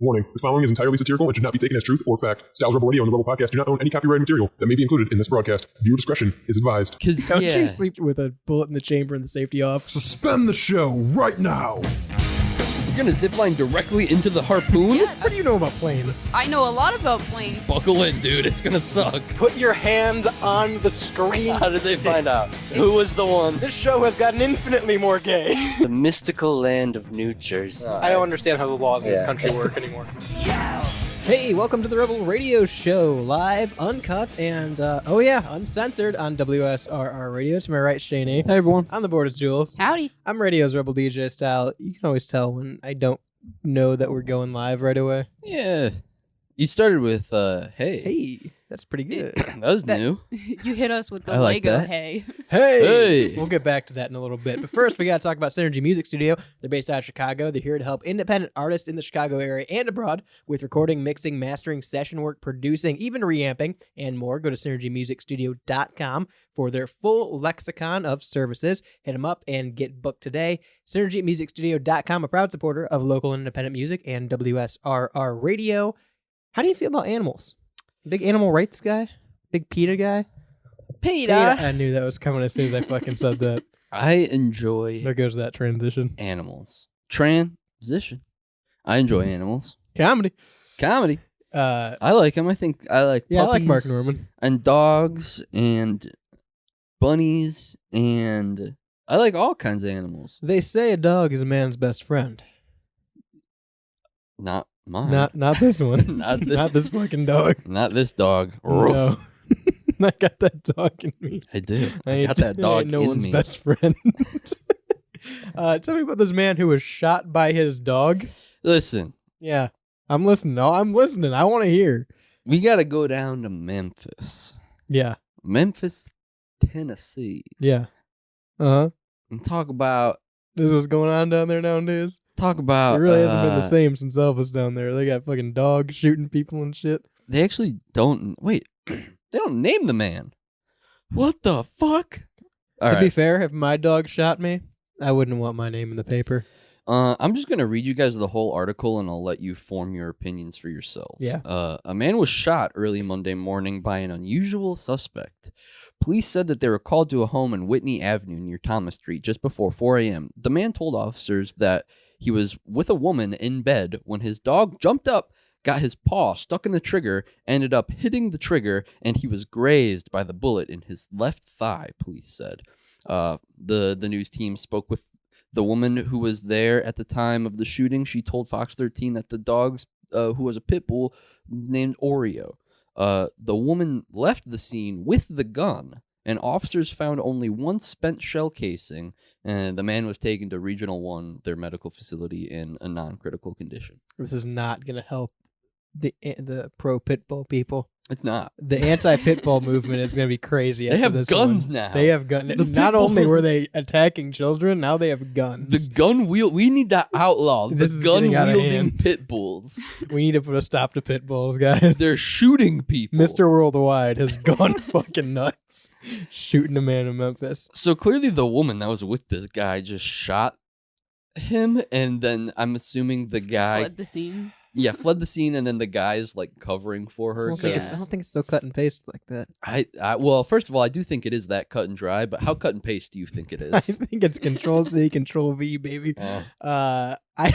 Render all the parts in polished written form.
Warning, the following is entirely satirical and should not be taken as truth or fact. Styles Rebel Radio and the Rebel Podcast do not own any copyrighted material that may be included in this broadcast. Viewer discretion is advised. Don't you sleep with a bullet in the chamber and the safety off? Suspend the show right now! We're gonna zipline directly into the harpoon? What do you know about planes? I know a lot about planes. Buckle in, dude. It's gonna suck. Put your hand on the screen. How did they find out? Who was the one? This show has gotten infinitely more gay. The mystical land of New Jersey. I don't understand how the laws in this country work anymore. Hey, welcome to the Rebel Radio Show, live, uncut, and, uncensored on WSRR Radio. To my right, Shane. Hey, everyone. On the board is Jules. Howdy. I'm Radio's Rebel DJ style. You can always tell when I don't know that we're going live right away. Yeah. You started with, hey. Hey, that's pretty good. That was new. You hit us with the I like Lego that. hay. Hey! We'll get back to that in a little bit. But first, we got to talk about Synergy Music Studio. They're based out of Chicago. They're here to help independent artists in the Chicago area and abroad with recording, mixing, mastering, session work, producing, even reamping, and more. Go to synergymusicstudio.com for their full lexicon of services. Hit them up and get booked today. Synergymusicstudio.com, a proud supporter of local and independent music and WSRR Radio. How do you feel about animals? Big animal rights guy? Big PETA guy? PETA. I knew that was coming as soon as I fucking said that. I enjoy There goes that transition. animals. Transition. I enjoy animals. Comedy. Comedy. I like them. I think I like Yeah, I puppies like Mark Norman. and dogs and bunnies and I like all kinds of animals. They say a dog is a man's best friend. Not mine. Not this one. Not this- Not this fucking dog. Not this dog. No. I got that dog in me. I do. I ain't- got that I dog ain't no in one's me. best friend. Tell me about this man who was shot by his dog. Listen, Yeah, I'm listening. No, I'm listening. I want to hear. we got to go down to Memphis. Yeah, Memphis, Tennessee. yeah. Uh-huh. And talk about This is what's going on down there nowadays. It really hasn't been the same since Elvis down there. They got fucking dogs shooting people and shit. They actually don't wait. They don't name the man. What the fuck? All To be right. fair, if my dog shot me, I wouldn't want my name in the paper. I'm just going to read you guys the whole article and I'll let you form your opinions for yourselves. Yeah. A man was shot early Monday morning by an unusual suspect. Police said that they were called to a home in Whitney Avenue near Thomas Street just before 4 a.m. The man told officers that he was with a woman in bed when his dog jumped up, got his paw stuck in the trigger, ended up hitting the trigger, and he was grazed by the bullet in his left thigh, police said. The news team spoke with the woman who was there at the time of the shooting. She told Fox 13 that the dog, who was a pit bull, was named Oreo. The woman left the scene with the gun, and officers found only one spent shell casing, and the man was taken to Regional 1, their medical facility, in a non-critical condition. This is not going to help the pro pitbull people. It's not. The anti-pitbull movement is going to be crazy. They after have this guns one. now. They have guns. The Not pitbull- only were they attacking children, now they have guns. The gun wheel. We need to outlaw This the is getting out of gun-wielding hand. pit bulls. We need to put a stop to pit bulls, guys. They're shooting people. Mr. Worldwide has gone fucking nuts, shooting a man in Memphis. So clearly the woman that was with this guy just shot him, and then I'm assuming the guy Fled the scene. fled the scene, and then the guy is like covering for I her. don't, think it's, I 'cause don't think it's so cut and paste like that. well, first of all, I do think it is that cut and dry, but how cut and paste do you think it I is? think it's Control C, Control V, baby. Oh. I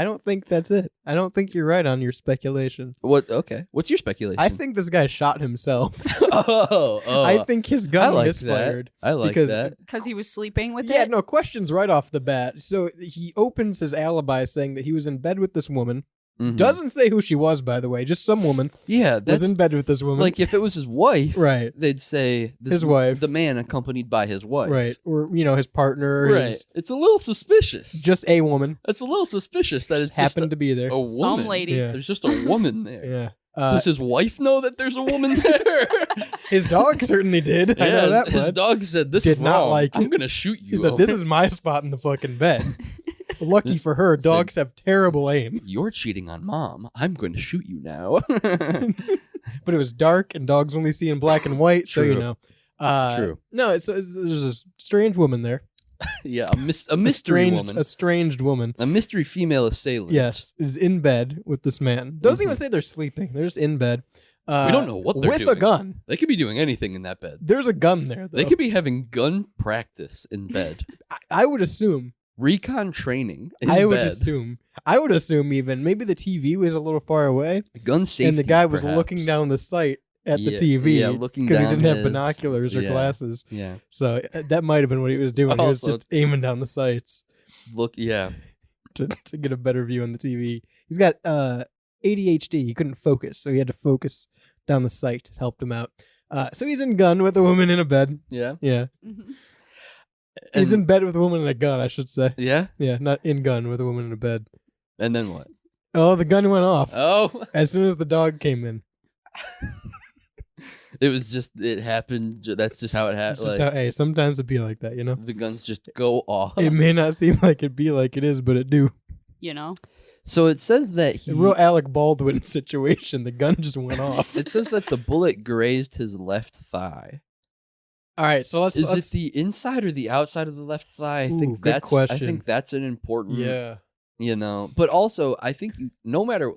don't think that's it. I don't think you're right on your speculation. What? Okay. What's your speculation? I think this guy shot himself. oh, I think his I gun like misfired. that. I like because- that. Because he was sleeping with Yeah, it? no, questions right off the bat. So he opens his alibi saying that he was in bed with this woman. Mhm. Doesn't say who she was, by the way. Just some woman Yeah, was that's in bed with this woman. like if it was his wife, Right. They'd say His wife. the man accompanied by his wife, Right. Or, his partner. Right. His, It's a little suspicious. just a woman. It's a little suspicious that it's happened just to be there. a woman. Some lady. Yeah. There's just a woman there. Yeah. Does his wife know that there's a woman there? His dog certainly did. I know that his much. dog said, "This Did is not wrong. like I'm it. gonna shoot you." He said, "This is my spot in the fucking bed." Lucky for her, Said- dogs have terrible aim. You're cheating on mom. I'm going to shoot you now. But it was dark, and dogs only see in black and white, so you True. know. True. No, there's a strange woman there. Yeah, a mystery woman. A strange woman. A mystery female assailant. Yes, is in bed with this man. Doesn't even say they're sleeping. They're just in bed. We don't know what they're with doing. a gun. They could be doing anything in that bed. There's a gun there, though. They could be having gun practice in bed. I would assume. Recon training in I would bed. assume. I would assume even maybe the TV was a little far away, Gun safety, and the guy was perhaps. looking down the sight at the Yeah, TV. yeah, looking because he down didn't have his- binoculars or yeah. glasses. Yeah. So that might have been what he was doing. He was Also- just aiming down the sights Look, yeah. to get a better view on the TV. He's got ADHD. He couldn't focus, so he had to focus down the sight. It helped him out. So he's in gun with a woman in a bed. Yeah. Yeah. Mhm. He's And- in bed with a woman and a gun, I should say. Yeah. Yeah, not in gun with a woman in a bed. And then what? Oh, the gun went off Oh, as soon as the dog came in. it happened. That's just how it It's happened. just how, hey, sometimes it'd be like that, you know? The guns just go off. It may not seem like it be like it is, but it do. You know? So it says that he. A real Alec Baldwin situation. The gun just went off. It says that the bullet grazed his left thigh. All right, so let's. Is it the inside or the outside of the left thigh? I Ooh, think good that's. question. I think that's an important. Yeah. You know, but also I think no matter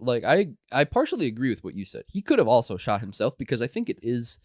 I partially agree with what you said. He could have also shot himself because I think it is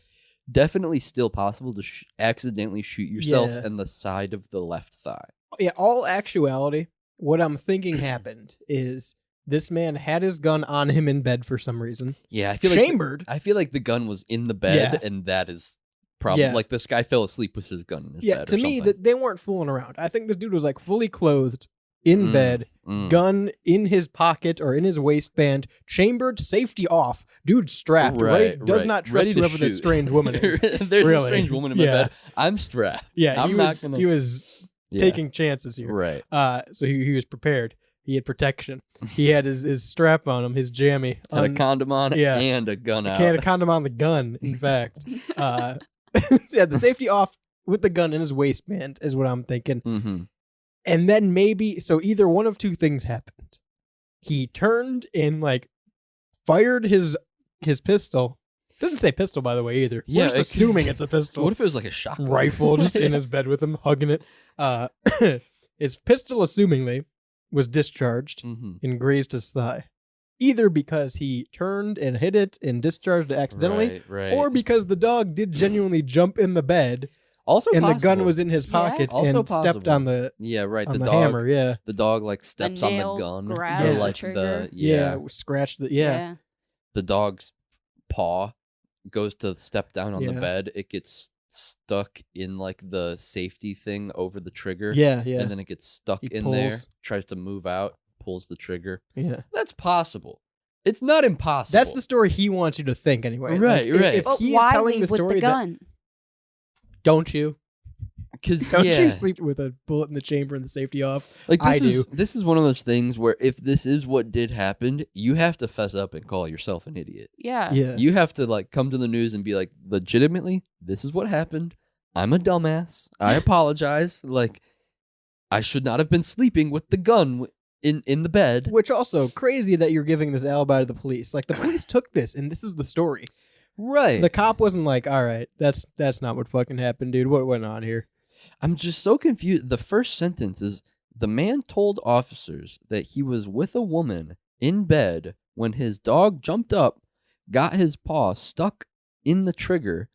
definitely still possible to accidentally shoot yourself Yeah. in the side of the left thigh. Yeah, all actuality, what I'm thinking happened is this man had his gun on him in bed for some reason. Yeah, I feel Chambered. I feel like the gun was in the bed, Yeah. and that is probably Yeah. like this guy fell asleep with his gun in his Yeah, bed. to or me, something. they weren't fooling around. I think this dude was like fully clothed, in Mm, bed, mm. gun in his pocket or in his waistband, chambered, safety off, dude strapped, Right, right? Does right. not Ready trust to whoever this shoot. strange woman is. There's a Really. strange woman in my Yeah. bed. I'm strapped. Yeah, I'm he not was gonna- he was Yeah. taking chances here. Right. So he was prepared. He had protection. He had his strap on him, his jammy. Had a condom on yeah. and a gun out. He had a condom on the gun, in fact. Yeah, the safety off with the gun in his waistband is what I'm thinking. Mm-hmm. And then maybe, so either one of two things happened. He turned and like fired his pistol. Doesn't say pistol, by the way, either. Yeah, We're just it- assuming it's a So pistol. what if it was like a shotgun Rifle just in his bed with him, hugging it. His pistol, assumingly, was discharged Mm-hmm. and grazed his thigh. Either because he turned and hit it and discharged it accidentally, right. or because the dog did genuinely jump in the bed also and possible. the gun was in his Yeah. pocket Also and stepped possible. on the Yeah, right. on The the dog. hammer. Yeah, The dog like steps on the nail gun. grabs the or like trigger. yeah, scratched the yeah. the dog's paw goes to step down on the Yeah. bed. It gets stuck in like the safety thing over the trigger. Yeah. And then it gets stuck He in there, pulls. tries to move out, pulls the trigger. Yeah. That's possible. It's not impossible. That's the story he wants you to think anyway. Right, right. If But he's why telling leave the with story the that gun? don't you? because Don't yeah, you sleep with a bullet in the chamber and the safety off? like I this is do. this is one of those things where if this is what did happen, you have to fess up and call yourself an idiot. Yeah. Yeah. You have to like come to the news and be like, legitimately, this is what happened. I'm a dumbass. I apologize. Like, I should not have been sleeping with the gun in the bed. Which also crazy that you're giving this alibi to the police. Like the police took this and this is the story. Right. The cop wasn't like, all right, that's not what fucking happened, dude. What went on here? I'm just so confused. The first sentence is the man told officers that he was with a woman in bed when his dog jumped up, got his paw stuck in the trigger,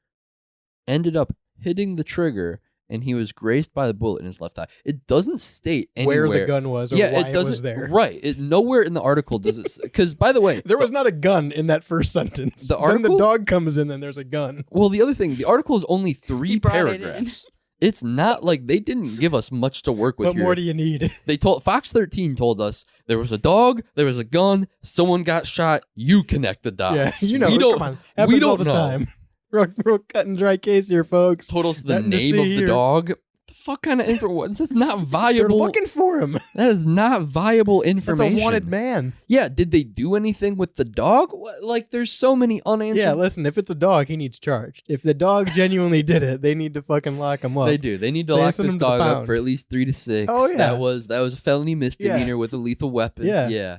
ended up hitting the trigger, and he was grazed by the bullet in his left eye. It doesn't state anywhere Where the gun was or yeah, why it doesn't. was there. Right. It nowhere in the article does it. Because by the way, There was not a gun in that first sentence. The Then article- the dog comes in, then there's a gun. well, the other thing, the article is only 3 He brought it in. paragraphs. It's not like they didn't give us much to work with What here. more do you need? They told Fox 13 told us there was a dog, there was a gun, someone got shot. You connect the dots. Yeah, you know, we don't. come on. Happens all don't the know. time. Real cut and dry case here, folks. Told us the Nothing to name see of the here. dog. The fuck kind of info? This is not They're viable. looking for him. That is not viable That's information. a wanted man. Yeah. Did they do anything with the dog? What, like, there's so many unanswered. Yeah, listen, if it's a dog, he needs charged. If the dog genuinely did it, they need to fucking lock him up. They do. They need to They lock send this him to the dog up pound. for at least 3 to 6. Oh, yeah. That was a felony misdemeanor with a lethal weapon. Yeah. Yeah.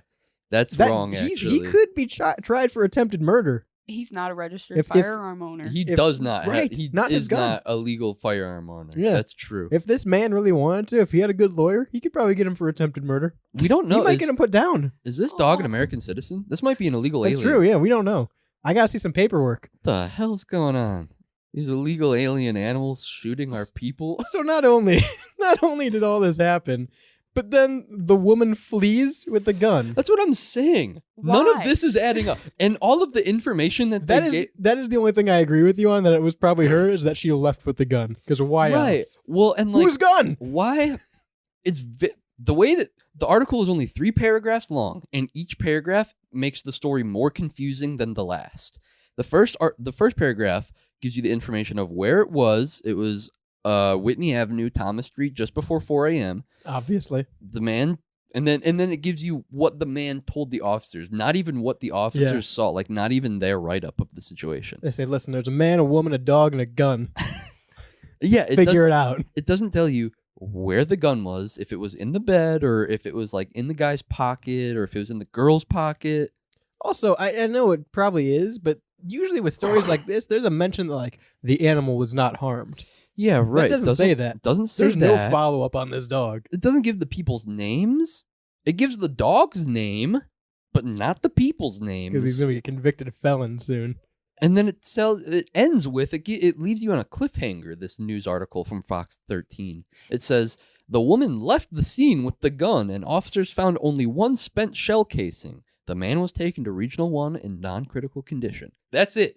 That's That- wrong. he Actually, could be tried for attempted murder He's not a registered If- firearm owner. He If- does not. right, He not his is gun. not a legal firearm owner. Yeah. That's true. If this man really wanted to, if he had a good lawyer, he could probably get him for attempted murder. We don't He know. might Is, get him put down. is this dog an American citizen? This might be an illegal That's alien. true. Yeah, we don't know. I gotta see some paperwork. What the hell's going on? These illegal alien animals shooting our people? So not only did all this happen, but then the woman flees with the gun. That's what I'm saying. None of Why? this is adding up. And all of the information that they gave. That is the only thing I agree with you on, that it was probably her, is that she left with the gun. Because why Right. else? Well, and like, Whose gun? why? It's the way that the article is only 3 paragraphs long, and each paragraph makes the story more confusing than the last. The first paragraph gives you the information of where it was. It was Whitney Avenue, Thomas Street, just before 4 a.m. Obviously. The man, and then it gives you what the man told the officers. Not even what the officers saw. Like, not even their write up of the situation. They say, listen, there's a man, a woman, a dog, and a gun. Yeah, Figure it out. It doesn't tell you where the gun was, if it was in the bed, or if it was like in the guy's pocket, or if it was in the girl's pocket. Also, I know it probably is, but usually with stories like this, there's a mention that like the animal was not harmed. Yeah, right. It doesn't say that. Doesn't say There's that. no follow up on this dog. It doesn't give the people's names. It gives the dog's name, but not the people's names. Because he's gonna be a convicted felon soon. And then it ends with it leaves you on a cliffhanger. This news article from Fox 13. It says the woman left the scene with the gun, and officers found only one spent shell casing. The man was taken to Regional 1 in non-critical condition. That's it.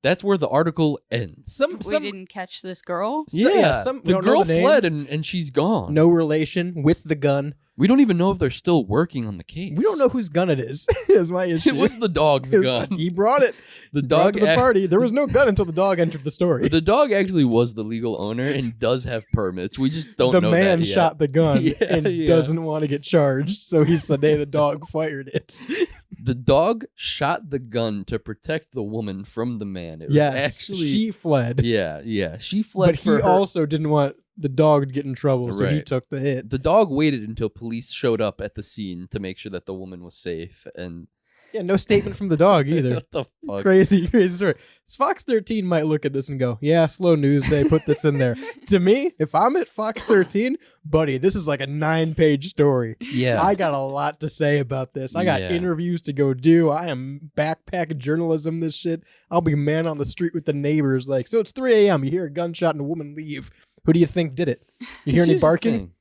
That's where the article ends. We didn't catch this girl. So- yeah, we the don't know girl the name. fled and she's gone. No relation with the gun. We don't even know if they're still working on the case. We don't know whose gun it is. Is my issue. It was the dog's It was- gun. He brought it. The Brought it dog to the ac- party. There was no gun until the dog entered the story. The dog actually was the legal owner and does have permits. We just don't The know man that yet. shot the gun Yeah, and yeah. doesn't want to get charged, so he said, "Hey, the dog fired it." The dog shot the gun to protect the woman from the man. It was Yes, actually she fled, yeah. She fled but he for her. also didn't want the dog to get in trouble, so he Right. took the hit. The dog waited until police showed up at the scene to make sure that the woman was safe. And Yeah, no statement from the dog either. what the fuck? Crazy story. Fox 13 might look at this and go, "Yeah, slow news day. Put this in there." To me, if I'm at Fox 13, buddy, this is like a 9-page story. Yeah, I got a lot to say about this. I got Yeah. interviews to go do. I am backpack journalism. This shit. I'll be man on the street with the neighbors. Like, so it's 3 a.m. You hear a gunshot and a woman leave. Who do you think did it? You hear any Here's the barking? thing.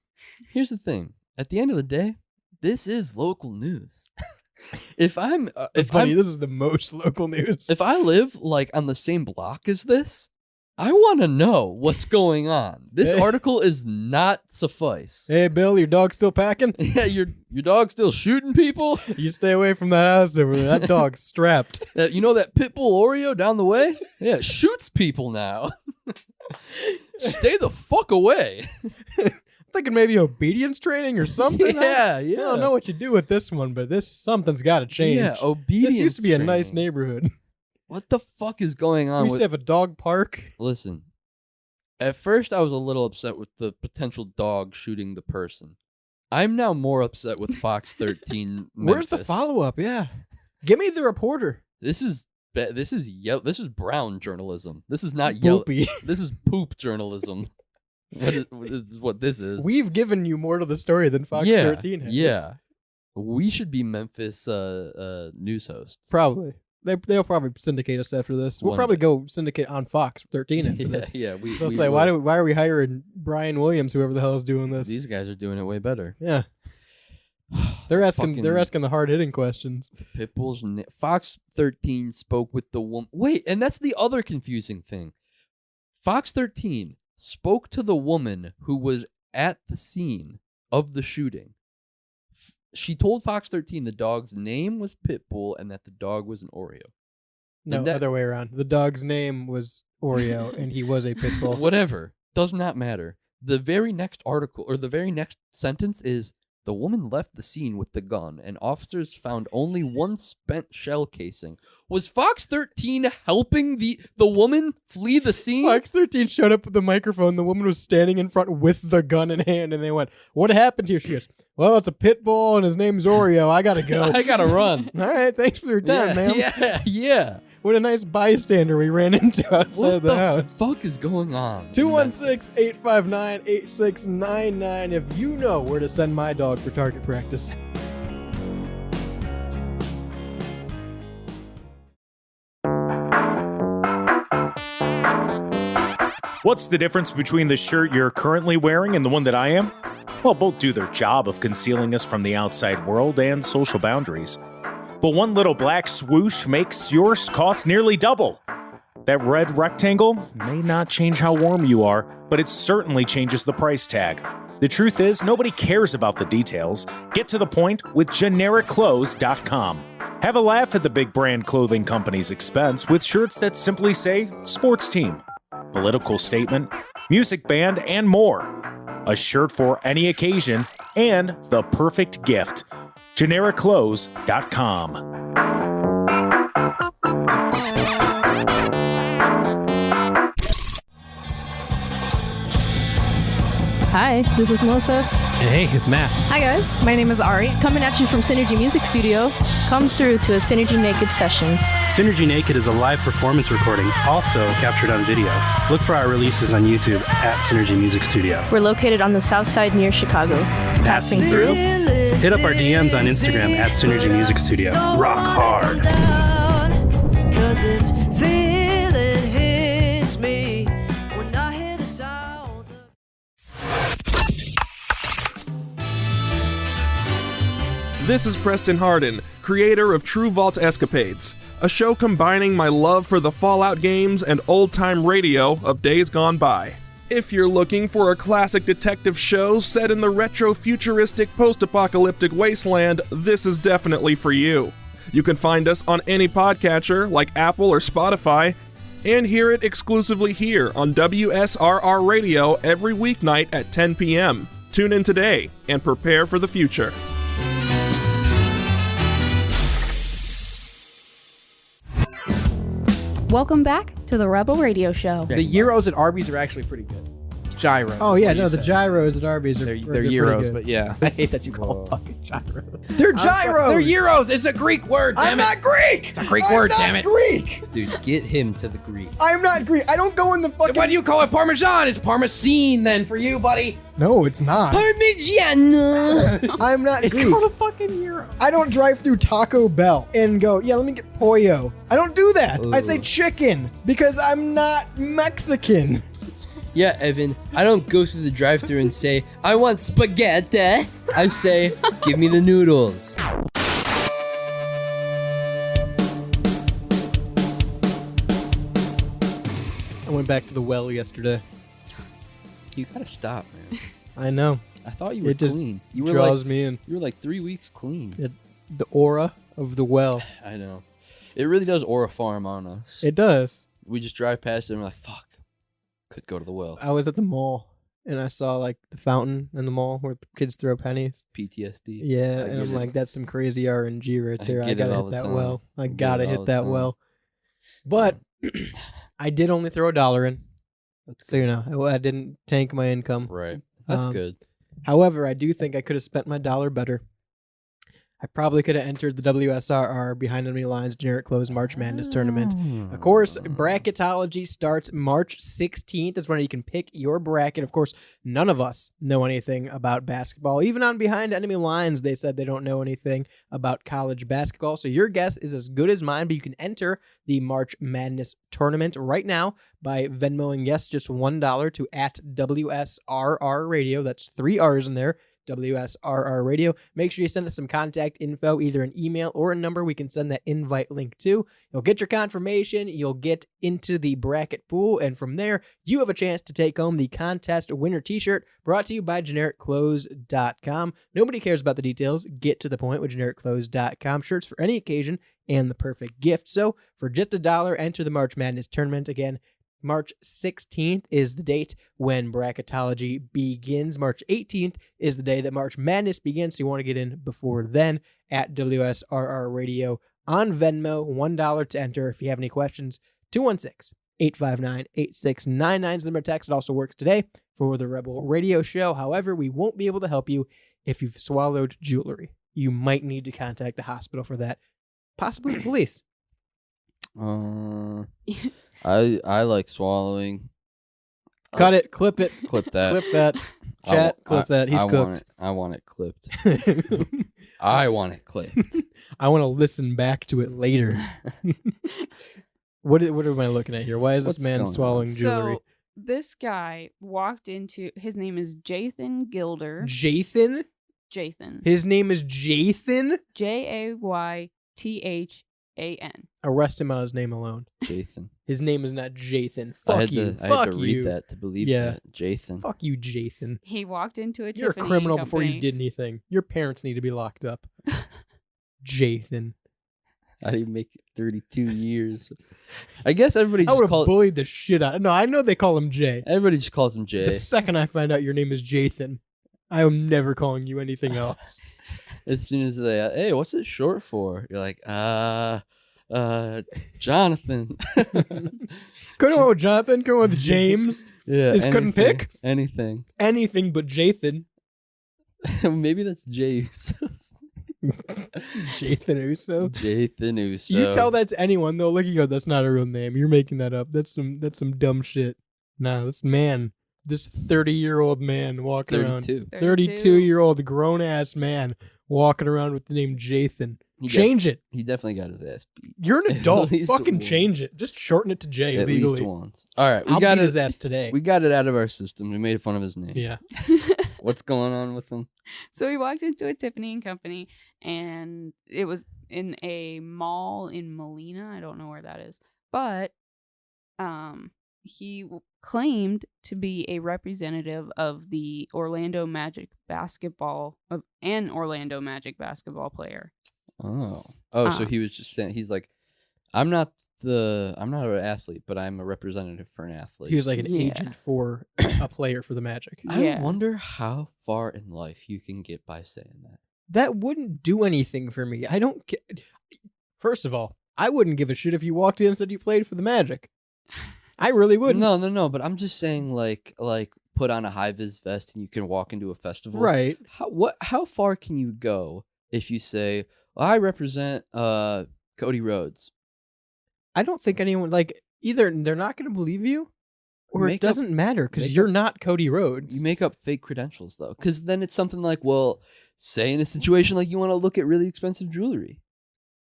Here's the thing. At the end of the day, this is local news. If I'm Buddy, this is the most local news. if I live like on the same block as this, I want to know what's going on. This Hey. article is not suffice. Hey, Bill, your dog's still packing? Yeah, your dog's still shooting people. You stay away from that house over there. That dog's strapped. You know that pit bull Oreo down the way? Yeah, it shoots people now. Stay the fuck away. Thinking maybe obedience training or something. Yeah, I don't know what you do with this one, but something's got to change. Yeah, obedience. This used to be a nice training. neighborhood. What the fuck is going on We used with to have a dog park. Listen, at first I was a little upset with the potential dog shooting the person. I'm now more upset with Fox 13 Where's the Memphis. follow-up? Yeah. Give me the reporter. This is brown journalism. This is not yellow. Boopy. This is poop journalism. What is what this is? We've given you more to the story than Fox yeah, 13 has. Yeah. We should be Memphis news hosts. Probably. They'll probably syndicate us after this. We'll One probably day. go syndicate on Fox 13 after Yeah, this. yeah. They'll we say, will. why are we hiring Brian Williams, whoever the hell is doing this? These guys are doing it way better. Yeah. They're asking Fucking the hard-hitting questions. Pitbull's Fox 13 spoke with the woman. Wait, and that's the other confusing thing. Fox 13 spoke to the woman who was at the scene of the shooting. She told Fox 13 the dog's name was Pitbull and that the dog was an Oreo. No, that- other way around. The dog's name was Oreo, and he was a pit bull. Whatever. Does not matter. The very next article, or the very next sentence is, the woman left the scene with the gun, and officers found only one spent shell casing. Was Fox 13 helping the woman flee the scene? Fox 13 showed up with the microphone. The woman was standing in front with the gun in hand, and they went, "What happened here?" She goes, "Well, it's a pit bull, and his name's Oreo. I gotta go." I gotta run. All right, thanks for your time, Yeah, ma'am. yeah, yeah. What a nice bystander we ran into outside What of the the house. fuck is going on? 216-859-8699 if you know where to send my dog for target practice. What's the difference between the shirt you're currently wearing and the one that I am? Well, both do their job of concealing us from the outside world and social boundaries. But one little black swoosh makes yours cost nearly double. That red rectangle may not change how warm you are, but it certainly changes the price tag. The truth is, nobody cares about the details. Get to the point with GenericClothes.com. Have a laugh at the big brand clothing company's expense with shirts that simply say sports team, political statement, music band, and more. A shirt for any occasion and the perfect gift. GenericClothes.com. Hi, this is Melissa. Hey, it's Matt. Hi guys, my name is Ari. Coming at you from Synergy Music Studio. Come through to a Synergy Naked session. Synergy Naked is a live performance recording, also captured on video. Look for our releases on YouTube at Synergy Music Studio. We're located on the south side near Chicago. Passing through? Hit up our DMs on Instagram at Synergy Music Studio. Rock hard. This is Preston Hardin, creator of True Vault Escapades, a show combining my love for the Fallout games and old-time radio of days gone by. If you're looking for a classic detective show set in the retro-futuristic post-apocalyptic wasteland, this is definitely for you. You can find us on any podcatcher like Apple or Spotify, and hear it exclusively here on WSRR Radio every weeknight at 10 p.m. Tune in today and prepare for the future. Welcome back to the Rebel Radio Show. The gyros at Arby's are actually pretty good. Gyro. Oh yeah, no, the gyros at Arby's are They're pretty gyros, good. but yeah. I hate that you call them fucking gyros. They're gyros. They're gyros. It's a Greek word. I'm not Greek. It's a Greek word. Damn it. Greek. Dude, get him to the Greek. I'm not Greek. I don't go in the fucking. Why do you call it Parmesan? It's Parmesan then for you, buddy. No, it's not. Parmigiano! I'm not It's Greek. called a fucking gyro. I don't drive through Taco Bell and go, yeah, let me get pollo. I don't do that. I say Ooh. chicken because I'm not Mexican. Yeah, Evan, I don't go through the drive-thru and say, I want spaghetti. I say, give me the noodles. I went back to the well yesterday. You gotta stop, man. I know. I thought you were It just clean. You were draws like me in. you were like 3 weeks clean. The aura of the well. I know. It really does aura farm on us. It does. We just drive past it and we're like, fuck. Could go to the well. I was at the mall and I saw like the fountain in the mall where kids throw pennies. PTSD. Yeah, I and get I'm it. like, that's some crazy RNG right I there. I get it gotta all hit the that time. well. I get gotta it all hit the that time. well. But I did only throw $1 in. That's So, you know, I didn't tank my income. Right. That's good. However, I do think I could have spent my $1 better. I probably could have entered the WSRR Behind Enemy Lines Generic Clothes March Madness Tournament. Of course, bracketology starts March 16th. That's when you can pick your bracket. Of course, none of us know anything about basketball. Even on Behind Enemy Lines, they said they don't know anything about college basketball. So your guess is as good as mine, but you can enter the March Madness Tournament right now by Venmoing, yes, just $1 to at WSRR Radio. That's 3 R's in there. WSRR Radio. Make sure you send us some contact info, either an email or a number we can send that invite link to. You'll get your confirmation, you'll get into the bracket pool, and from there, you have a chance to take home the contest winner t-shirt brought to you by GenericClothes.com. Nobody cares about the details. Get to the point with GenericClothes.com. Shirts for any occasion and the perfect gift. So, for just $1, enter the March Madness Tournament. Again, March 16th is the date when bracketology begins. March 18th is the day that March Madness begins, so you want to get in before then at WSRR Radio on Venmo. $1 to enter. If you have any questions, 216-859-8699 is the number to text. It also works today for the Rebel Radio Show. However, we won't be able to help you if you've swallowed jewelry. You might need to contact the hospital for that, possibly the police. I like swallowing. Cut it. Clip it. Clip that. Clip that. Chat. Clip that. He's cooked. I want it clipped. I want it clipped. I want to listen back to it later. What am I looking at here? Why is this What's man going swallowing on? jewelry? So this guy walked into. His name is Jathan Gilder. Jathan? Jathan. His name is Jathan? Jaythan. Arrest him on his name alone. Jason. His name is not Jathan. I Fuck had you. to, I Fuck had to read you. that to believe Yeah. that. Jathan. Fuck you, Jathan. He walked into a You're a Tiffany criminal before you company. did anything. Your parents need to be locked up. Jathan. I didn't make it 32 years. I guess everybody I just would have calls. bullied the shit out. No, I know they call him Jay. Everybody just calls him Jay. The second I find out your name is Jathan, I am never calling you anything else. As soon as they, hey, what's it short for? You're like, Jonathan. Couldn't go with Jonathan. Couldn't go with James. Yeah, Just couldn't pick anything. anything but Jathan. Maybe that's Jay Usos. Jathan Uso. Jathan Uso. You tell that to anyone, they'll look at you and go, that's not a real name. You're making that up. That's some dumb shit. Nah, this 30-year-old man walking around. 32-year-old grown-ass man walking around with the name Jathan. Change it. He definitely got his ass beat. You're an adult. least Fucking once. change it. Just shorten it to Jay At legally. least once. All right, I'll beat his ass today. We got it out of our system. We made fun of his name. Yeah. What's going on with him? So he walked into a Tiffany and Company, and it was in a mall in Molina. I don't know where that is, but he claimed to be a representative of the Orlando Magic basketball player. So he was just saying, he's like, I'm not an athlete, but I'm a representative for an athlete. He was like an agent for a player for the Magic. I wonder how far in life you can get by saying that. That wouldn't do anything for me. I don't First of all, I wouldn't give a shit if you walked in and said you played for the Magic. I really wouldn't. No, but I'm just saying like put on a high-vis vest and you can walk into a festival. Right. How far can you go if you say, well, I represent Cody Rhodes? I don't think anyone, either they're not going to believe you, or it doesn't matter because you're not Cody Rhodes. You make up fake credentials, though, because then it's something like, well, say in a situation like you want to look at really expensive jewelry.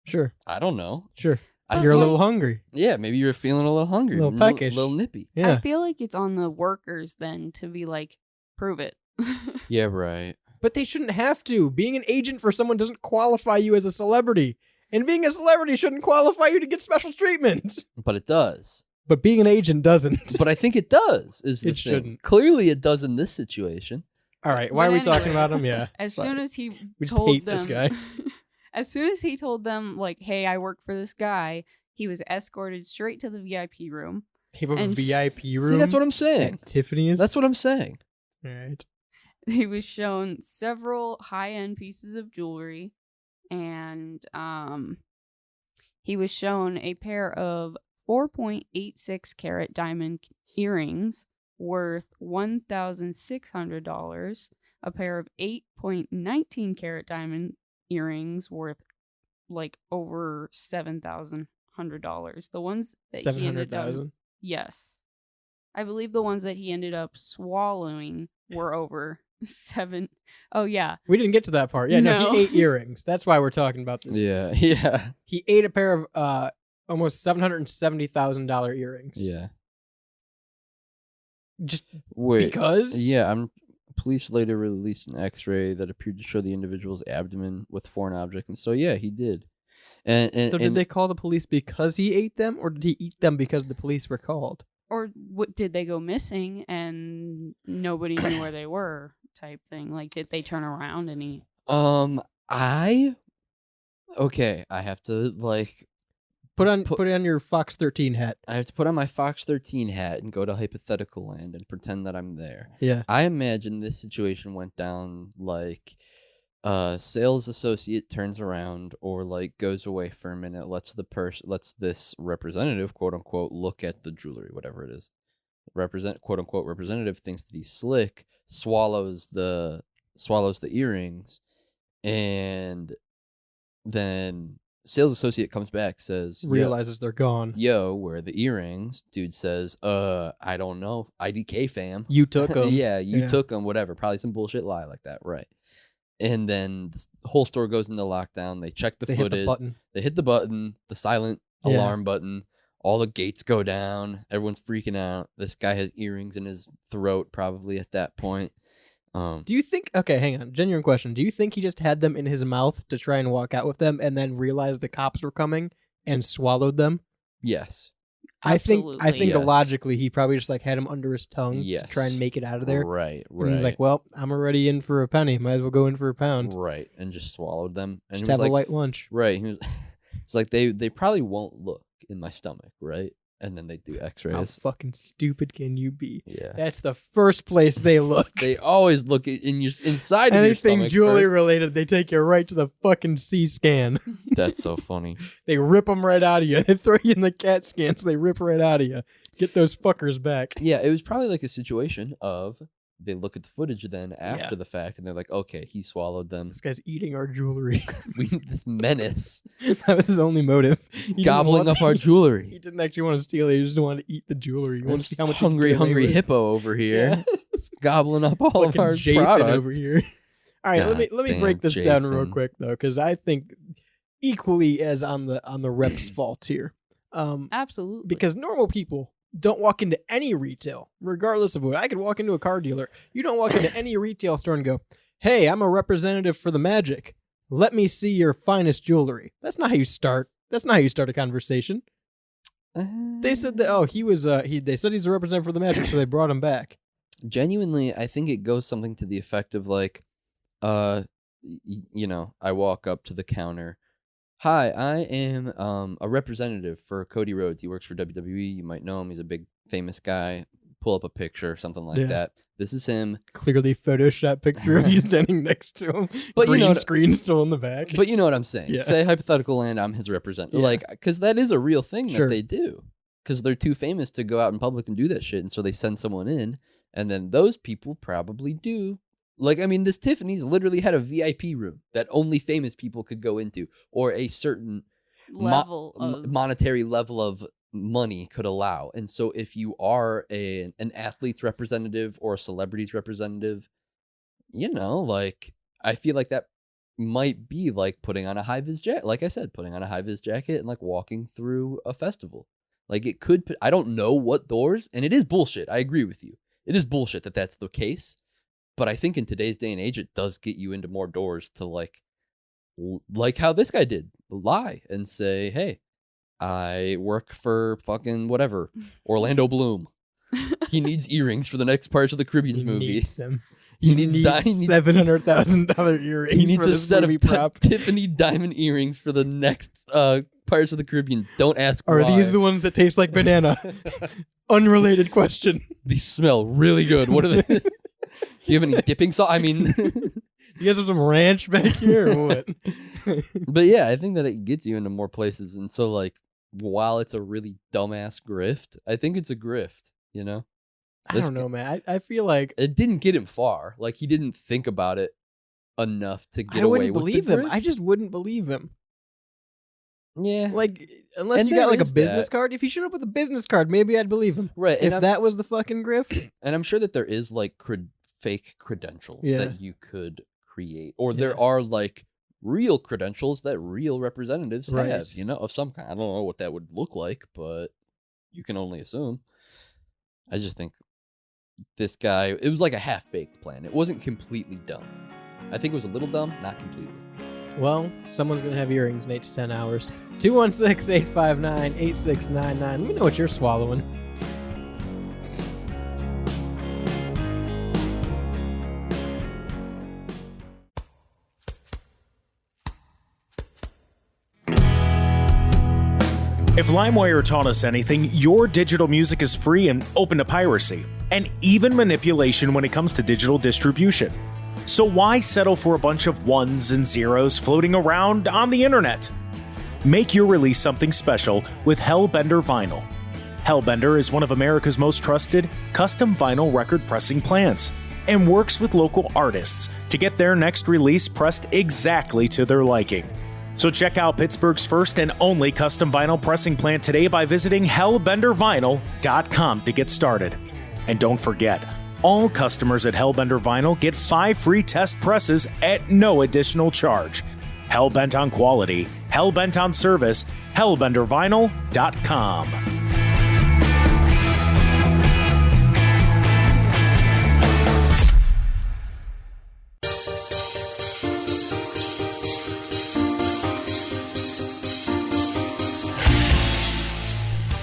Sure. I don't know. Sure. You're a little hungry. Yeah, maybe you're feeling a little hungry. A little peckish. A little nippy. Yeah. I feel like it's on the workers then to be like, prove it. Yeah, right. But they shouldn't have to. Being an agent for someone doesn't qualify you as a celebrity. And being a celebrity shouldn't qualify you to get special treatment. But it does. But being an agent doesn't. But I think it does. Is the It thing. shouldn't. Clearly, it does in this situation. All right. Why But are we talking anyway, about him? Yeah. As soon as he We just told hate them, this guy. As soon as he told them, like, hey, I work for this guy, he was escorted straight to the VIP room. He have a And- VIP room. See, that's what I'm saying. at Tiffany's. That's what I'm saying. All right. He was shown several high-end pieces of jewelry, and he was shown a pair of 4.86 carat diamond earrings worth $1,600, a pair of 8.19 carat diamond earrings worth like over $7,100. The ones that he ended up, $700,000. yes, I believe the ones that he ended up swallowing were over $7. Oh yeah, We didn't get to that part. Yeah, no, No. he ate earrings. That's why we're talking about this. Yeah, yeah, He ate a pair of almost $770,000 earrings. yeah. Just Wait. because? Yeah, police later released an X-ray that appeared to show the individual's abdomen with foreign objects, and so yeah, he did. And So did they call the police because he ate them, or did he eat them because the police were called? or what, did they go missing and nobody knew where they were? Type thing. Like, did they turn around and he? I have to Put on your Fox 13 hat. I have to put on my Fox 13 hat and go to hypothetical land and pretend that I'm there. Yeah. I imagine this situation went down like a sales associate turns around or like goes away for a minute, lets this representative, quote unquote, look at the jewelry, whatever it is. Quote unquote representative thinks that he's slick, swallows the earrings, and then Sales associate comes back, says, Realizes they're gone. Yo, where are the earrings? Dude says, I don't know. IDK fam. You took them. Yeah, you took them, whatever. Probably some bullshit lie like that, right? And then the whole store goes into lockdown. They check the footage. Hit the button. They hit the button, the silent alarm button. All the gates go down. Everyone's freaking out. This guy has earrings in his throat probably at that point. Do you think, okay, hang on, genuine question. Do you think he just had them in his mouth to try and walk out with them and then realized the cops were coming and swallowed them? Yes. I think Yes. logically he probably just like had him under his tongue Yes. to try and make it out of there. Right. And he's like, well, I'm already in for a penny. Might as well go in for a pound. Right. And just swallowed them. And Just he was have like, a light lunch. Right. He was, it's like they probably won't look in my stomach, right? And then they do How x-rays. fucking stupid can you be? Yeah. That's the first place they look. They always look in your inside of your Anything stomach jewelry first. related, they take you right to the fucking C scan. That's so funny. They rip them right out of you. They throw you in the CAT scans. They rip right out of you. Get those fuckers back. Yeah, it was probably like a situation of they look at the footage then after the fact and they're like, okay, he swallowed them. This guy's eating our jewelry. We need this menace That was his only motive. He didn't gobbling want up our He jewelry. didn't actually want to steal it. He just wanted to eat the jewelry. He wanted to see how much he could hungry, get away hungry with. hippo over here, Yeah. gobbling up all of Fucking our Jathan products. over here. All right, let me Goddamn break this down real Jathan. quick though, because I think equally as on the rep's fault here. Absolutely. Because normal people don't walk into any retail, regardless of what. I could walk into a car dealer. You don't walk into any retail store and go, "Hey, I'm a representative for the Magic. Let me see your finest jewelry." That's not how you start. That's not how you start a conversation. They said that he was they said he's a representative for the Magic, so they brought him back. Genuinely, I think it goes something to the effect of like, you know, I walk up to the counter. Hi, I am a representative for Cody Rhodes. He works for WWE. You might know him. He's a big famous guy. Pull up a picture, something like that. This is him. Clearly Photoshop picture of you standing next to him. But you green know, screen still in the back. But you know what I'm saying. Yeah. Say hypothetical land, I'm his representative. Yeah. Like, because that is a real thing Sure. that they do. Because they're too famous to go out in public and do that shit. And so they send someone in. And then those people probably do. Like, I mean, this Tiffany's literally had a VIP room that only famous people could go into. Or a certain level of monetary level of money could allow. And so if you are an athlete's representative or a celebrity's representative, you know, like, I feel like that might be like putting on a high-vis jacket. Like I said, putting on a high-vis jacket and like walking through a festival. Like it could, I don't know what doors, and it is bullshit. I agree with you. It is bullshit that that's the case. But I think in today's day and age, it does get you into more doors to like how this guy did, lie and say, hey, I work for fucking whatever, Orlando Bloom. He needs earrings for the next Pirates of the Caribbean movie. Needs them. He needs needs $700,000 earrings. He needs for a this set movie of prop. Tiffany diamond earrings for the next Pirates of the Caribbean. Don't ask Are why. these the ones that taste like banana? Unrelated question. These smell really good. What are they? Do you have any dipping sauce? I mean, You guys have some ranch back here or what? but yeah, I think that it gets you into more places. And so, like, while it's a really dumbass grift, I think it's a grift, you know? I don't know, man. I feel like It didn't get him far. Like, he didn't think about it enough to get I away wouldn't with believe the him. grift. I just wouldn't believe him. Yeah. Like, unless And you got there like a is business that. card. If he showed up with a business card, maybe I'd believe him. Right. If And that was the fucking grift. And I'm sure that there is like fake credentials Yeah. that you could create, or there are like real credentials that real representatives Right. have, you know, of some kind. I don't know what that would look like, but you can only assume. I just think this guy, it was like a half-baked plan. It wasn't completely dumb. I think it was a little dumb, not completely. Well, someone's going to have earrings in 8 to 10 hours. 216-859-8699. Let me know what you're swallowing. If LimeWire taught us anything, your digital music is free and open to piracy, and even manipulation when it comes to digital distribution. So why settle for a bunch of ones and zeros floating around on the internet? Make your release something special with Hellbender Vinyl. Hellbender is one of America's most trusted custom vinyl record pressing plants and works with local artists to get their next release pressed exactly to their liking. So check out Pittsburgh's first and only custom vinyl pressing plant today by visiting hellbendervinyl.com to get started. And don't forget, all customers at Hellbender Vinyl get 5 free test presses at no additional charge. Hellbent on quality, hellbent on service, hellbendervinyl.com.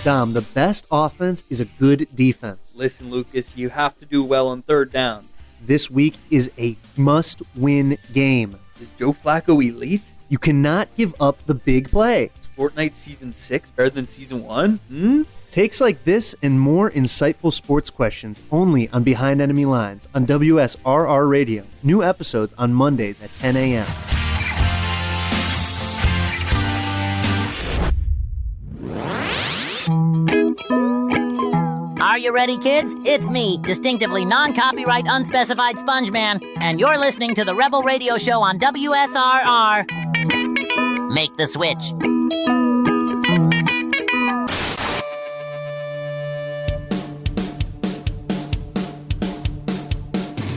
Dom, the best offense is a good defense. Listen, Lucas, you have to do well on third downs. This week is a must-win game. Is Joe Flacco elite? You cannot give up the big play. Is Fortnite Season 6 better than Season 1? Takes like this and more insightful sports questions only on Behind Enemy Lines on WSRR Radio. New episodes on Mondays at 10 a.m. Are you ready, kids? It's me, distinctively non-copyright unspecified Sponge Man, and you're listening to the Rebel Radio Show on WSRR. Make the switch.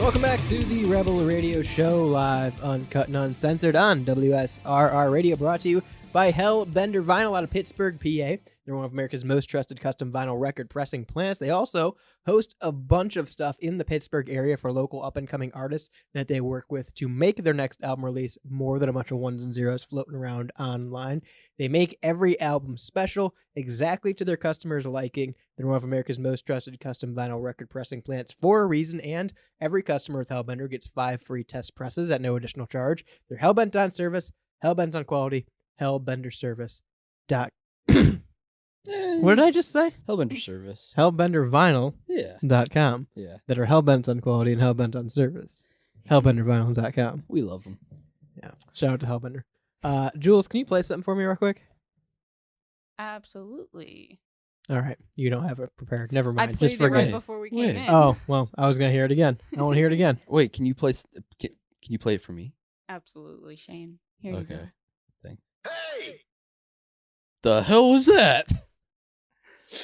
Welcome back to the Rebel Radio Show, live, uncut, and uncensored on WSRR Radio, brought to you by Hellbender Vinyl out of Pittsburgh, PA. They're one of America's most trusted custom vinyl record pressing plants. They also host a bunch of stuff in the Pittsburgh area for local up-and-coming artists that they work with to make their next album release more than a bunch of ones and zeros floating around online. They make every album special, exactly to their customers' liking. They're one of America's most trusted custom vinyl record pressing plants for a reason, and every customer with Hellbender gets 5 free test presses at no additional charge. They're hellbent on service, hellbent on quality, hellbenderservice. What did I just say? Hellbender service. Hellbendervinyl.com. Yeah. That are hellbent on quality and hellbent on service. Hellbendervinyl.com. We love them. Yeah. Shout out to Hellbender. Jules, can you play something for me real quick? Absolutely. All right. You don't have it prepared. Never mind. I played Just forget it right before we came in. Oh, well, I was going to hear it again. I want to hear it again. Wait, can you play it for me? Absolutely, Shane. Here you go. Okay. Thanks. Hey! The hell was that?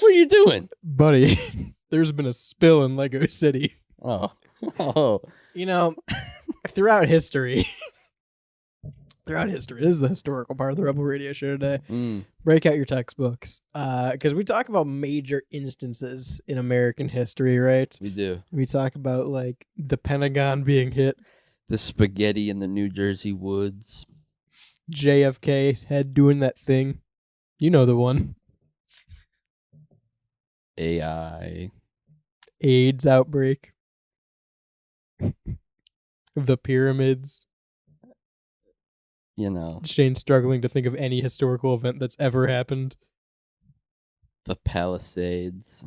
What are you doing? Buddy, there's been a spill in Lego City. Oh. Oh. You know, throughout history, this is the historical part of the Rebel Radio Show today. Break out your textbooks. Because we talk about major instances in American history, right? We do. We talk about, like, the Pentagon being hit. The spaghetti in the New Jersey woods. JFK's head doing that thing. You know the one. AI. AIDS outbreak. The pyramids. You know. Shane's struggling to think of any historical event that's ever happened. The Palisades.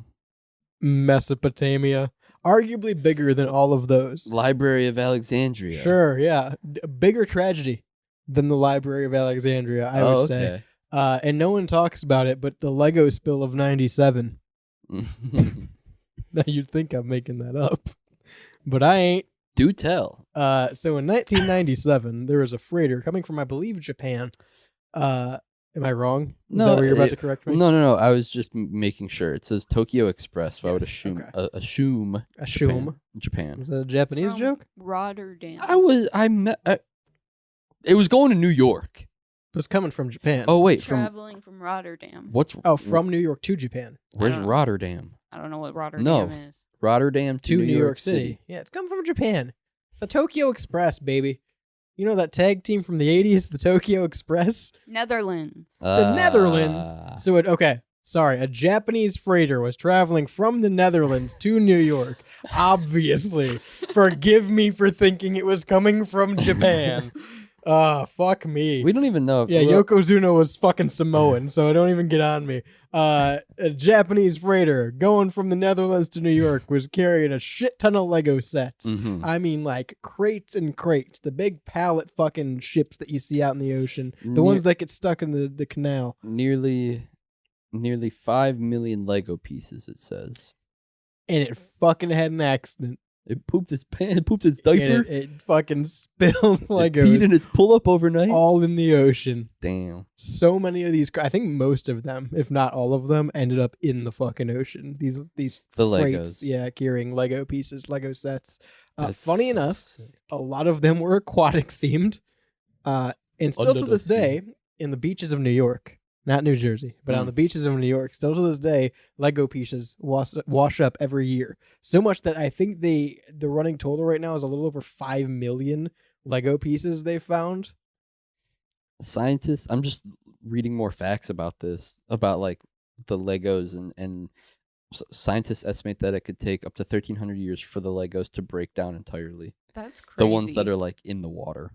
Mesopotamia. Arguably bigger than all of those. Library of Alexandria. Sure, yeah. Bigger tragedy than the Library of Alexandria, I would say. And no one talks about it, but the Lego spill of 97. Now you'd think I'm making that up, but I ain't. Do tell. So in 1997, there was a freighter coming from, I believe, Japan. Am I wrong? Is that where you're about to correct me? No. I was just making sure. It says Tokyo Express, so I would assume Japan. Was that a Japanese joke? Rotterdam. It was going to New York. It was coming from Japan. Oh wait, traveling from Rotterdam. From New York to Japan? Where's Rotterdam? I don't know what Rotterdam is. Rotterdam to New York City. Yeah, it's coming from Japan. It's the Tokyo Express, baby. You know that tag team from the 80s, the Tokyo Express? Netherlands. The Netherlands. So a Japanese freighter was traveling from the Netherlands to New York. Obviously. Forgive me for thinking it was coming from Japan. Fuck me. We don't even know. Yeah, Yokozuna was fucking Samoan, so don't even get on me. A Japanese freighter going from the Netherlands to New York was carrying a shit ton of Lego sets. Mm-hmm. I mean, like, crates and crates. The big pallet fucking ships that you see out in the ocean. The ones that get stuck in the canal. Nearly 5 million Lego pieces, it says. And it fucking had an accident. It pooped its pants, pooped its And diaper. it fucking spilled It Legos. peed in its pull-up overnight. all in the ocean. Damn. So many of these, I think most of them, if not all of them, ended up in the fucking ocean. These The freights, Legos. yeah, carrying Lego pieces, Lego sets. That's Funny so enough, sick. a lot of them were aquatic themed, and still Under to the this sea. day, in the beaches of New York, not New Jersey, but on Mm. the beaches of New York, still to this day, Lego pieces wash up every year. So much that I think the running total right now is a little over 5 million Lego pieces they found. Scientists, I'm just reading more facts about this, about like the Legos, and scientists estimate that it could take up to 1,300 years for the Legos to break down entirely. That's crazy. The ones that are like in the water.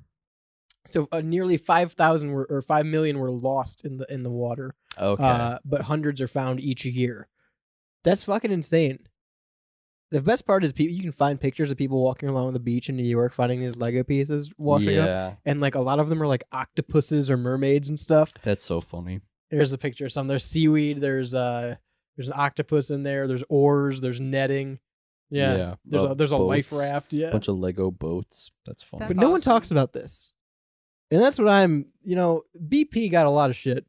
So nearly 5,000 or 5 million were lost in the water. Okay. But hundreds are found each year. That's fucking insane. The best part is you can find pictures of people walking along the beach in New York finding these Lego pieces washing up. Yeah. And like a lot of them are like octopuses or mermaids and stuff. That's so funny. There's a picture of some. There's seaweed. There's an octopus in there. There's oars. There's netting. Yeah. There's a life boats, raft. Yeah. Bunch of Lego boats. That's funny. But no one talks about this. And that's what BP got a lot of shit.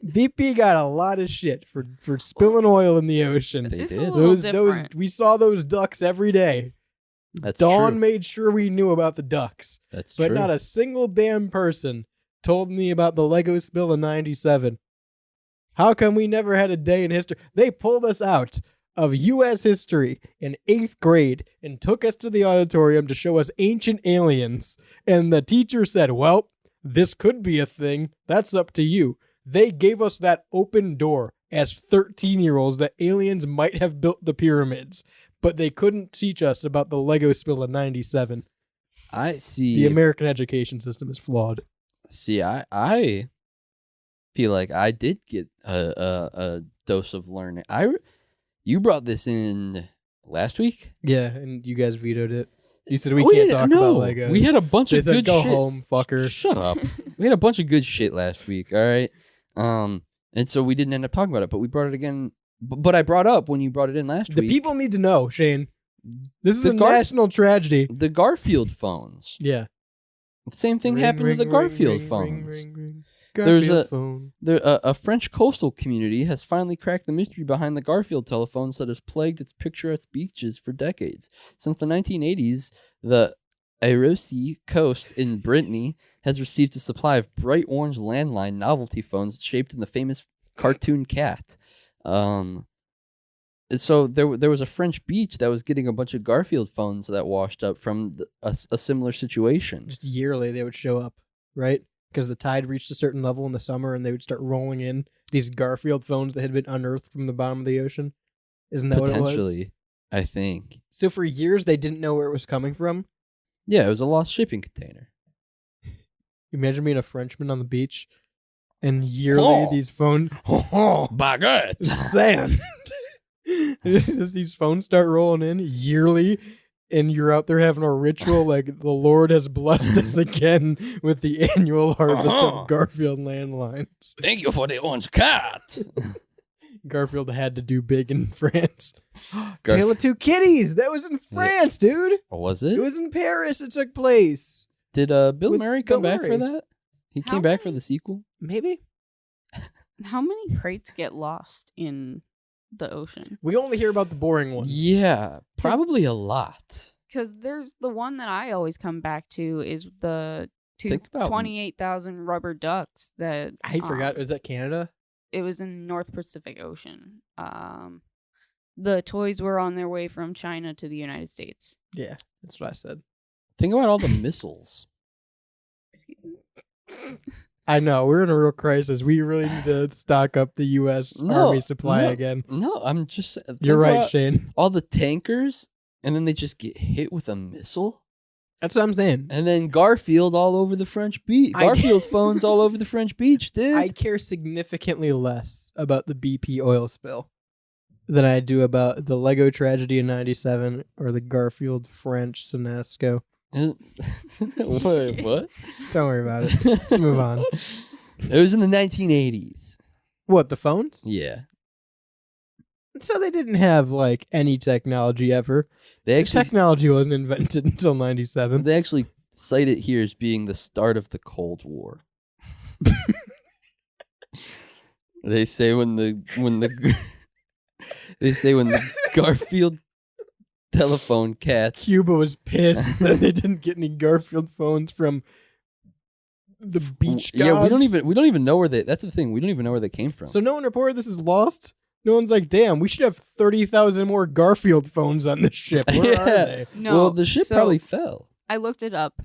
BP got a lot of shit for spilling oil in the ocean. They It's did. a little different. We saw those ducks every day. That's Dawn true. made sure we knew about the ducks. That's But true. not a single damn person told me about the Lego spill in 97. How come we never had a day in history? They pulled us out of U.S. history in 8th grade and took us to the auditorium to show us ancient aliens. And the teacher said, well, this could be a thing. That's up to you. They gave us that open door as 13-year-olds that aliens might have built the pyramids, but they couldn't teach us about the Lego spill in 97. I see. The American education system is flawed. See, I feel like I did get a dose of learning. You brought this in last week? Yeah, and you guys vetoed it. You said we Oh, can't yeah, talk no. about Legos. We had a bunch They of said, good go shit. home, fucker. Shut up. We had a bunch of good shit last week, all right? And so we didn't end up talking about it, but we brought it again. But I brought up when you brought it in last The week. people need to know, Shane. This is The a national tragedy. The Garfield phones. Yeah. The same thing Ring, happened ring, to the ring, Garfield ring, phones. ring, ring, ring. There's Garfield phone. a French coastal community has finally cracked the mystery behind the Garfield telephones that has plagued its picturesque beaches for decades. Since the 1980s, the Erosi coast in Brittany has received a supply of bright orange landline novelty phones shaped in the famous cartoon cat. So there was a French beach that was getting a bunch of Garfield phones that washed up from a similar situation. Just yearly, they would show up, right? Because the tide reached a certain level in the summer and they would start rolling in these Garfield phones that had been unearthed from the bottom of the ocean. Isn't that what it was? Potentially, I think. So for years, they didn't know where it was coming from? Yeah, it was a lost shipping container. Imagine being a Frenchman on the beach and yearly these phones... Baguette! Sand! Just these phones start rolling in yearly, and you're out there having a ritual like the Lord has blessed us again with the annual harvest of Garfield landlines. Thank you for the orange cat. Garfield had to do big in France. Tale of Two Kitties. That was in France, dude. Was It it? was in Paris. It took place. Did Bill with Murray come Bill back for Murray. that? He How came back for many- the sequel? Maybe. How many crates get lost in the ocean? We only hear about the boring ones. Yeah, probably a lot. Because there's the one that I always come back to is the Think about- 28,000 rubber ducks that I forgot. Was that Canada? it was in North Pacific Ocean. The toys were on their way from China to the United States. Yeah, that's what I said. Think about all the missiles. I know. We're in a real crisis. We really need to stock up the U.S. Army supply again. No, I'm just. think You're right, about Shane. All the tankers, and then they just get hit with a missile. That's what I'm saying. And then Garfield all over the French beach. Garfield phones all over the French beach, dude. I care significantly less about the BP oil spill than I do about the Lego tragedy in 97 or the Garfield French Sinasco. What? Don't worry about it. Let's move on. It was in the 1980s. What, the phones? Yeah. So they didn't have like any technology ever. They actually Technology wasn't invented until 97. they actually cite it here as being the start of the Cold War. They say when the Garfield telephone cats. Cuba was pissed that they didn't get any Garfield phones from the beach gods. Yeah, we don't even know where they. That's the thing. We don't even know where they came from. So no one reported this is lost. No one's like, damn, we should have 30,000 more Garfield phones on this ship. Where are they? No, well, the ship probably fell. I looked it up.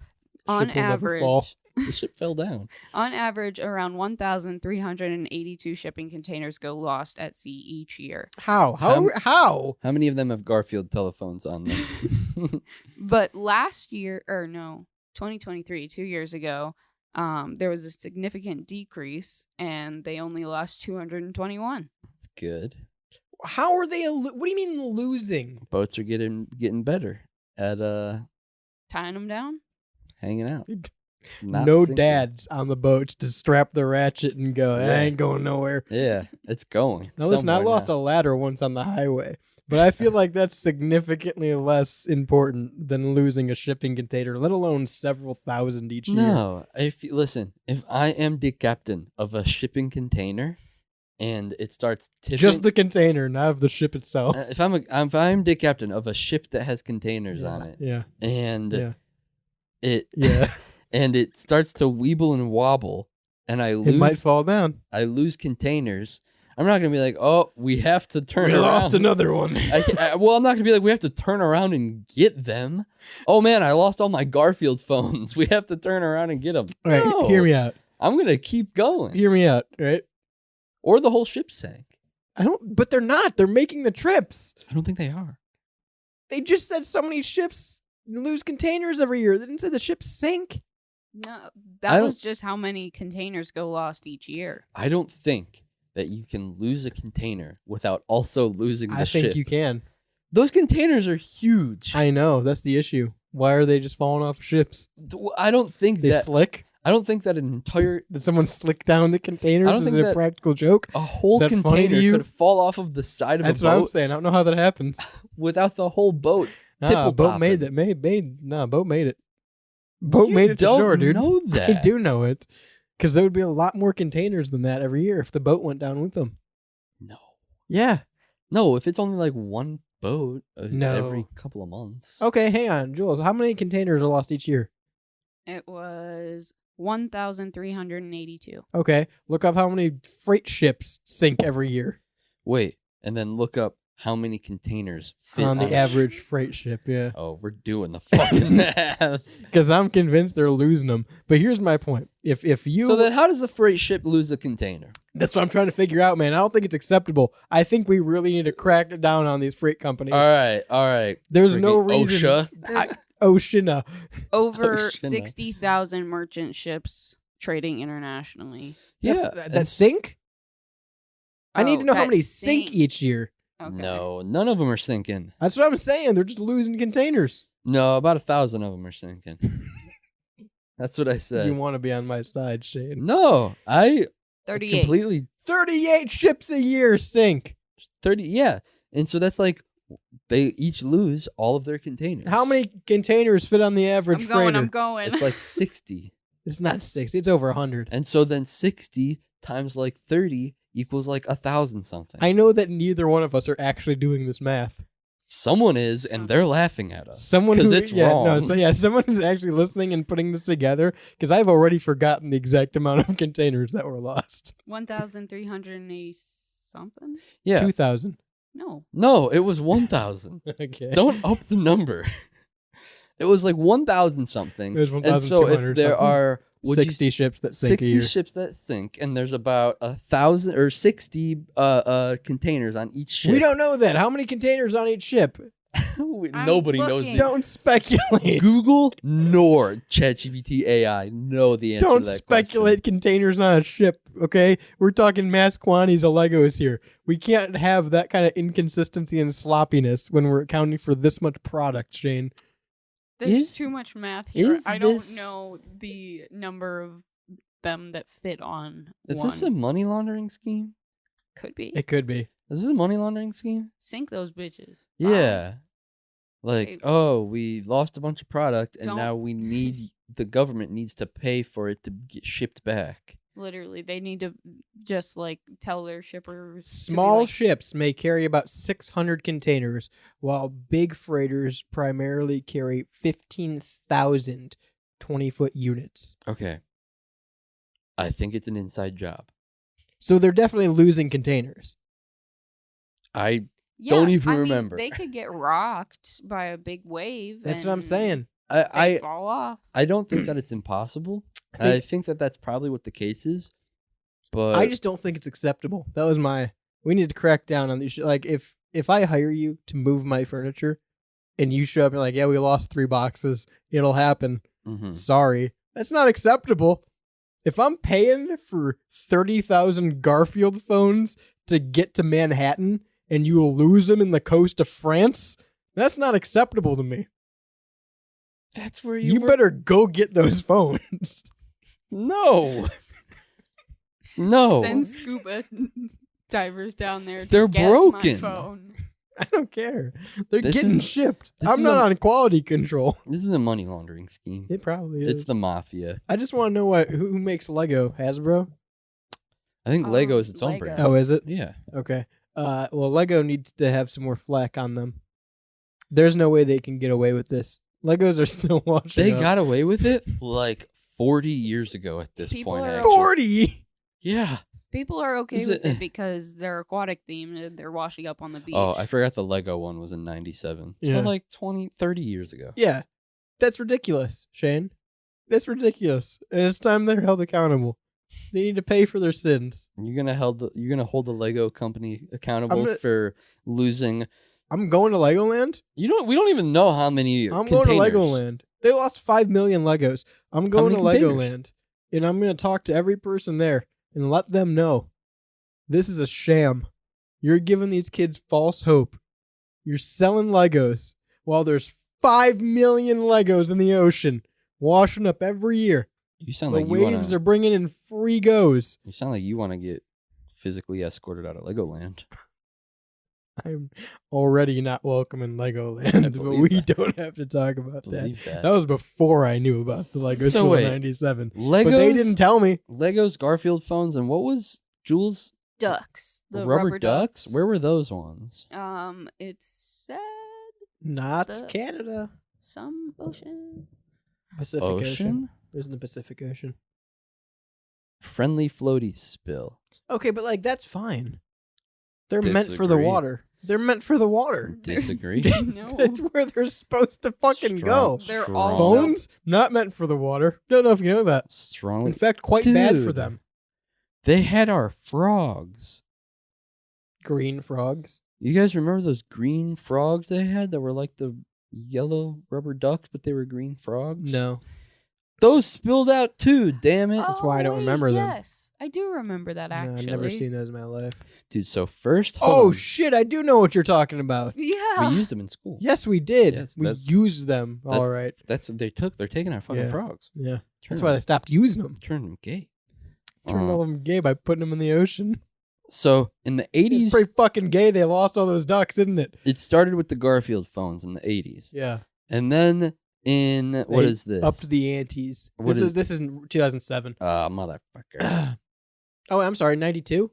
On Ship will never average, fall. The ship fell down. on average, around 1,382 shipping containers go lost at sea each year. How? How? How many of them have Garfield telephones on them? But last year, 2023, 2 years ago, there was a significant decrease, and they only lost 221. That's good. How are they? What do you mean losing? Boats are getting better at Tying them down? hanging out. Not No sinking. dads on the boats to strap the ratchet and go, I Yeah. ain't going nowhere. Yeah, it's going. Now listen, I somewhere lost now. a ladder once on the highway, but I feel like that's significantly less important than losing a shipping container, let alone several thousand each year. No, if I am the captain of a shipping container, and it starts tipping, Just the container, not of the ship itself. if I'm the captain of a ship that has containers on it, Yeah. and Yeah. it Yeah. and it starts to weeble and wobble, and I It might lose fall down. I lose containers. I'm not gonna be like, oh, we have to turn We around. lost another one. Well, I'm not gonna be like, we have to turn around and get them. Oh man, I lost all my Garfield phones. We have to turn around and get them. All right, No, hear me out. I'm gonna keep going. Hear me out, right? Or the whole ship sank. But they're not. They're making the trips. I don't think they are. They just said so many ships lose containers every year. They didn't say the ships sank. No, I that was don't- just how many containers go lost each year. I don't think that you can lose a container without also losing the I ship. think you can. Those containers are huge. I know. That's the issue. Why are they just falling off ships? I don't think They that slick? I don't think that an entire Did someone slick down the containers? I don't Is think it a that practical joke? a whole Is that funny to container you? could fall off of the side of That's a what I'm boat saying. I don't know how that happens. without the whole boat. Nah, boat made tipple-topping. that. Boat made it. Boat You made it to don't shore, dude. know I that. do know it. Because there would be a lot more containers than that every year if the boat went down with them. No. Yeah. No, if it's only like one boat No. every couple of months. Okay, hang on. Jules, how many containers are lost each year? It was 1,382. Okay. Look up how many freight ships sink every year Wait, and then look up how many containers fit on the a average freight ship. Yeah. Oh, we're doing the fucking math. Because I'm convinced they're losing them. But here's my point. If you So then how does a freight ship lose a container? That's what I'm trying to figure out, man. I don't think it's acceptable. I think we really need to crack down on these freight companies. All right. There's no Freaking reason. OSHA. Oceana. Over shit, no. 60,000 merchant ships trading internationally. Yeah. That sink? I need to know how that many sink each year. Okay. No, none of them are sinking. That's what I'm saying. They're just losing containers. No, about 1,000 of them are sinking. That's what I said. You want to be on my side, Shane. No, I 38. completely 38 ships a year sink. 30. Yeah, and so that's like they each lose all of their containers. How many containers fit on the average freighter? I'm going. It's like 60, It's not 60. It's over 100. and so then 60 times like 30 equals like 1,000 something. I know that neither one of us are actually doing this math. Someone is, and they're laughing at us. Someone because who, it's yeah, wrong. No, someone who's actually listening and putting this together, because I've already forgotten the exact amount of containers that were lost. 1,380 something? Yeah. 2,000. No, it was 1,000. Okay. Don't up the number. It was like 1,000 something. It was And so 1,200 if there something. are 60 ships that sink a 60 year. ships that sink, and there's about 1,000 or 60 containers on each ship. We don't know that. How many containers on each ship? Nobody knows. looking. Don't speculate. Google nor ChatGPT AI know the answer Don't to that speculate containers on a ship, okay? We're talking mass quantities of Legos here. We can't have that kind of inconsistency and sloppiness when we're accounting for this much product, Shane. There's Is- too much math here. is I don't this- know the number of them that fit on question. Is one. this a money laundering scheme? Could be. It could be. Is this a money laundering scheme? Sink those bitches. Yeah. Like, Hey. oh, we lost a bunch of product, and Don't- now the government needs to pay for it to get shipped back. Literally, they need to just like tell their shippers. to be Small like, ships may carry about 600 containers, while big freighters primarily carry 15,000 20-foot units. Okay. I think it's an inside job. So they're definitely losing containers. I yeah, don't even I mean, remember. they could get rocked by a big wave. That's what I'm and saying. they I fall off. I don't think that it's impossible. I I think that that's probably what the case is. But I just don't think it's acceptable. That was my. We need to crack down on these. Like, if I hire you to move my furniture, and you show up and you're like, yeah, we lost 3 boxes, it'll happen. Mhm. Sorry, that's not acceptable. If I'm paying for 30,000 Garfield phones to get to Manhattan, and you will lose them in the coast of France, that's not acceptable to me. That's where You better go get those phones. No. No. Send scuba divers down there. To They're get broken. My phone. I don't care. They're This getting is- shipped. this I'm is not a- on quality control. This is a money laundering scheme. It probably is. It's the mafia. I just want to know who makes Lego. Hasbro? I think Lego is its own Lego. brand. Oh, is it? Yeah. Okay. Well, Lego needs to have some more flack on them. There's no way they can get away with this. Legos are still washing They up. got away with it like 40 years ago at this People point. are- Actually. 40. Yeah. People are okay Is with it- it because they're aquatic themed and they're washing up on the beach. Oh, I forgot the Lego one was in 97. Yeah. So like 20, 30 years ago. Yeah. That's ridiculous, Shane. That's ridiculous. And it's time they're held accountable. They need to pay for their sins. You're gonna hold the Lego company accountable gonna- for losing. I'm going to Legoland. We don't even know how many. I'm going to containers. Legoland. They lost 5 million Legos. I'm going to many containers? Legoland. And I'm going to talk to every person there and let them know this is a sham. You're giving these kids false hope. You're selling Legos while there's 5 million Legos in the ocean washing up every year. You sound The like you waves wanna. are bringing in free goes. You sound like you want to get physically escorted out of Legoland. I'm already not welcome in Legoland, but believe we that. don't have to talk about that. Believe that. That was before I knew about the Lego So School wait, in 97. Legos, But they didn't tell me. Legos, Garfield phones, and what was Jules? ducks. The rubber ducks? Where were those ones? It's said Not The- Canada. some ocean. Pacific Ocean. Ocean? It was in the Pacific Ocean. Friendly floaty spill. Okay, but like that's fine. They're meant for the Disagree. water. They're meant for the water. Disagree. No. That's where they're supposed to fucking go. They're Strong. also- Phones not meant for the water. Don't know if you know that. Strongly. In fact, quite bad for Dude. them. They had our frogs. Green frogs. You guys remember those green frogs they had that were like the yellow rubber ducks, but they were green frogs? No. Those spilled out too, damn it. That's why I don't wait, remember them. Yes, I do remember that No, actually. I've never seen those in my life. Dude, so first Oh home, shit! I do know what you're talking about. Yeah. we used them in school. Yes, we did. Yes, we that's- used them. All right. That's what they took. They're taking our fucking Yeah. frogs. Yeah. That's Turn why they stopped using them. Turned them gay. Turned all of them gay by putting them in the ocean. So in the It's 80s, pretty fucking gay. They lost all those ducks, didn't it? it started with the Garfield phones in the 80s. Yeah. And then in, what They is this? Up to the antes. What is This is in 2007. Motherfucker. Oh, I'm sorry, 92?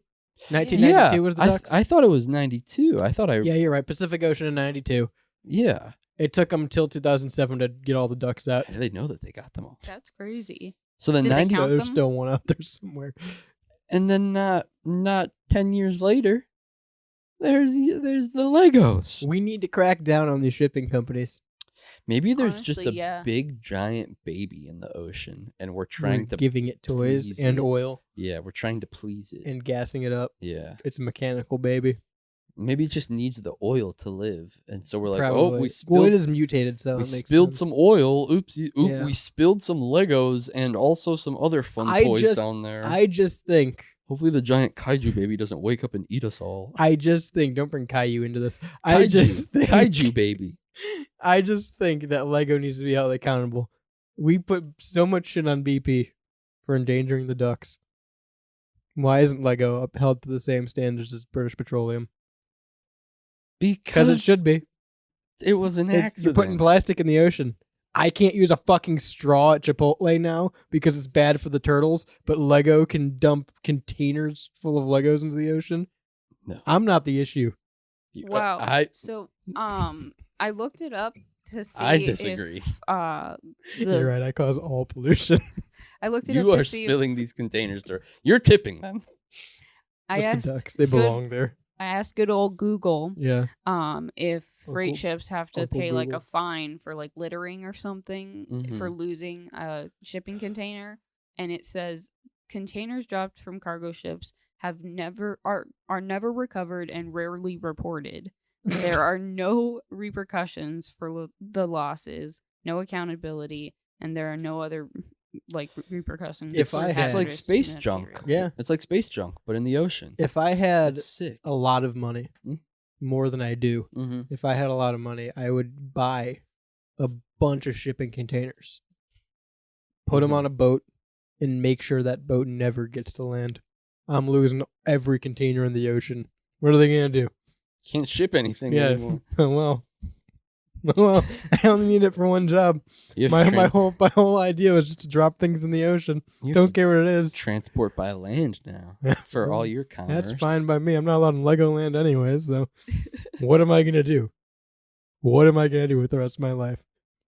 1992 was the ducks? I thought it was 92. I thought Yeah, you're right. Pacific Ocean in 92. Yeah. It took them till 2007 to get all the ducks out. How do they know that they got them all? That's crazy. So the Did they 90, count There's them? still one out there somewhere. and then not 10 years later, there's the Legos. We need to crack down on these shipping companies. Maybe there's just a Honestly, yeah. big giant baby in the ocean, and we're We're trying to giving it toys please and it. oil Yeah, we're trying to please it. and gassing it up. Yeah. It's a mechanical baby. Maybe it just needs the oil to live, and so we're like, Probably. oh, we Well, spilled, it is mutated, so we it makes spilled sense. some oil. Oopsie, Yeah. we spilled some Legos and also some other fun I toys just- down there. I just think. Hopefully, the giant kaiju baby doesn't wake up and eat us all. I just think. Don't bring Caillou into this. I just think. Kaiju baby. I just think that Lego needs to be held accountable. We put so much shit on BP for endangering the ducks. Why isn't Lego upheld to the same standards as British Petroleum? Because it should be. It was an accident. You're putting plastic in the ocean. I can't use a fucking straw at Chipotle now because it's bad for the turtles, but Lego can dump containers full of Legos into the ocean. No. I'm not the issue. Wow. I looked it up to see. I disagree. If, You're right. I cause all pollution. I looked it You up are to see. spilling these containers. You're tipping them. I Just asked the ducks. They belong there. I asked good old Google. Yeah. If freight ships have to Uncle pay like a Google. fine for like littering or something for losing a shipping container, and it says containers dropped from cargo ships are never recovered and rarely reported. There are no repercussions for the losses, no accountability, and there are no other like repercussions. It's for like hazardous space materials. junk. Yeah. It's like space junk, but in the ocean. If I had That's sick. a lot of money, more than I do, if I had a lot of money, I would buy a bunch of shipping containers, put them on a boat, and make sure that boat never gets to land. I'm losing every container in the ocean. What are they going to do? Can't ship anything Yeah. anymore. Well, I only need it for one job. You have to My whole idea was just to drop things in the ocean. Don't care what it is. Transport by land now for all your commerce. That's fine by me. I'm not allowed in Legoland anyways, so what am I going to do? What am I going to do with the rest of my life?